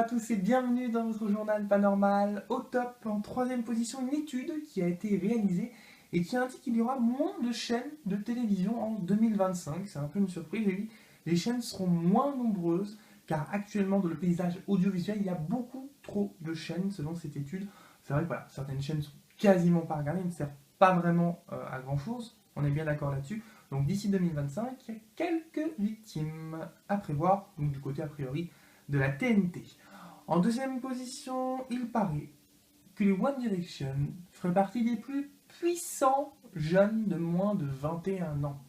à tous et bienvenue dans votre journal Panormal. Au top, en troisième position, une étude qui a été réalisée et qui indique qu'il y aura moins de chaînes de télévision en 2025. C'est un peu une surprise, et oui, les chaînes seront moins nombreuses car actuellement dans le paysage audiovisuel, il y a beaucoup trop de chaînes selon cette étude. C'est vrai que voilà, certaines chaînes sont quasiment pas regardées, elles ne servent pas vraiment à grand chose, on est bien d'accord là-dessus. Donc d'ici 2025, il y a quelques victimes à prévoir, donc du côté a priori de la TNT. En deuxième position, il paraît que les One Direction feraient partie des plus puissants jeunes de moins de 21 ans.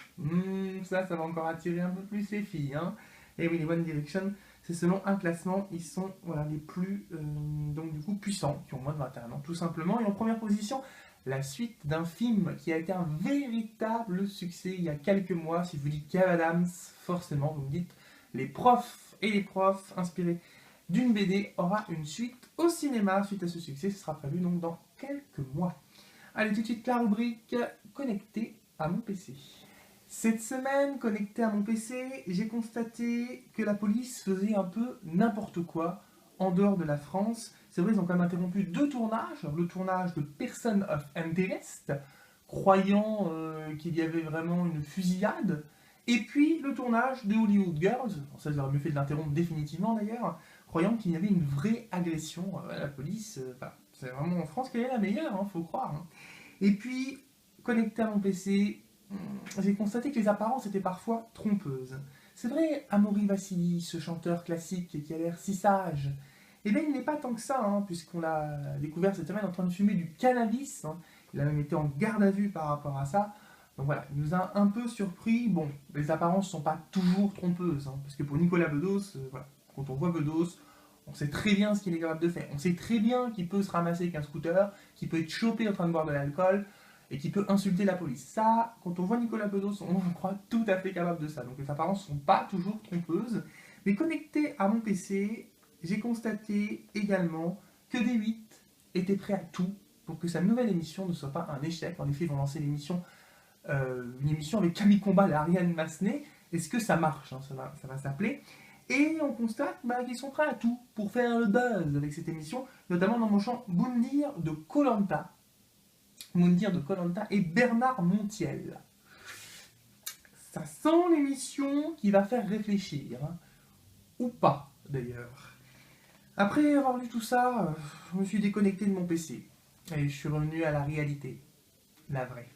Ça va encore attirer un peu plus les filles. Hein. Et oui, les One Direction, c'est selon un classement, ils sont voilà, les plus donc du coup puissants, qui ont moins de 21 ans, tout simplement. Et en première position, la suite d'un film qui a été un véritable succès il y a quelques mois. Si je vous dis Kev Adams, forcément, vous me dites les profs et les profs inspirés d'une BD aura une suite au cinéma. Suite à ce succès, ce sera prévu donc dans quelques mois. Allez, tout de suite, la rubrique connectée à mon PC. Cette semaine, connecté à mon PC, j'ai constaté que la police faisait un peu n'importe quoi en dehors de la France. C'est vrai, ils ont quand même interrompu deux tournages. Le tournage de Person of Interest, croyant qu'il y avait vraiment une fusillade, et puis le tournage de Hollywood Girls. Ça, ils auraient mieux fait de l'interrompre définitivement d'ailleurs, croyant qu'il y avait une vraie agression à la police. C'est vraiment en France qu'elle est la meilleure, hein, faut croire. Hein. Et puis, connecté à mon PC, j'ai constaté que les apparences étaient parfois trompeuses. C'est vrai, Amaury Vassili, ce chanteur classique qui a l'air si sage, eh bien il n'est pas tant que ça, hein, puisqu'on l'a découvert cette semaine en train de fumer du cannabis. Hein. Il a même été en garde à vue par rapport à ça. Donc voilà, il nous a un peu surpris. Bon, les apparences ne sont pas toujours trompeuses, hein, parce que pour Nicolas Bedos, voilà, quand on voit Bedos, on sait très bien ce qu'il est capable de faire. On sait très bien qu'il peut se ramasser avec un scooter, qu'il peut être chopé en train de boire de l'alcool, et qui peut insulter la police. Ça, quand on voit Nicolas Bedos, on croit tout à fait capable de ça. Donc les apparences ne sont pas toujours trompeuses. Mais connecté à mon PC, j'ai constaté également que D8 était prêt à tout pour que sa nouvelle émission ne soit pas un échec. En effet, ils vont lancer une émission avec Camille Combal et Ariane Massenet. Est-ce que ça marche, hein, ça va s'appeler. Et on constate qu'ils sont prêts à tout pour faire le buzz avec cette émission, notamment dans mon champ Moundir de Koh Lanta. Moundir de Koh Lanta et Bernard Montiel. Ça sent l'émission qui va faire réfléchir, hein. Ou pas d'ailleurs. Après avoir lu tout ça, je me suis déconnecté de mon PC et je suis revenu à la réalité, la vraie.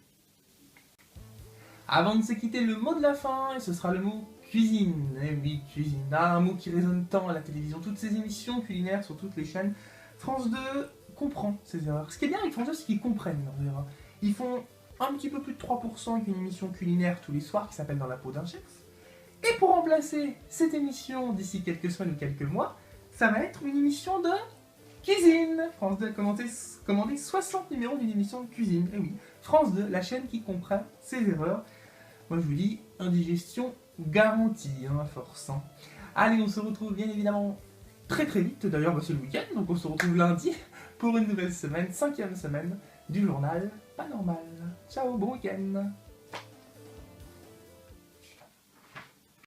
Avant de se quitter, le mot de la fin, et ce sera le mot cuisine. Eh oui, cuisine, un mot qui résonne tant à la télévision. Toutes ces émissions culinaires sur toutes les chaînes, France 2 comprend ses erreurs. Ce qui est bien avec France 2, c'est qu'ils comprennent leurs erreurs. Ils font un petit peu plus de 3% qu'une émission culinaire tous les soirs qui s'appelle Dans la peau d'un chef. Et pour remplacer cette émission d'ici quelques semaines ou quelques mois, ça va être une émission de cuisine. France 2 a commandé 60 numéros d'une émission de cuisine. Et oui, France 2, la chaîne qui comprend ses erreurs. Moi je vous dis, indigestion garantie, hein, à force. Hein. Allez, on se retrouve bien évidemment très très vite. D'ailleurs, c'est le week-end, donc on se retrouve lundi pour une nouvelle semaine, 5e semaine du journal Panormal. Ciao, bon week-end.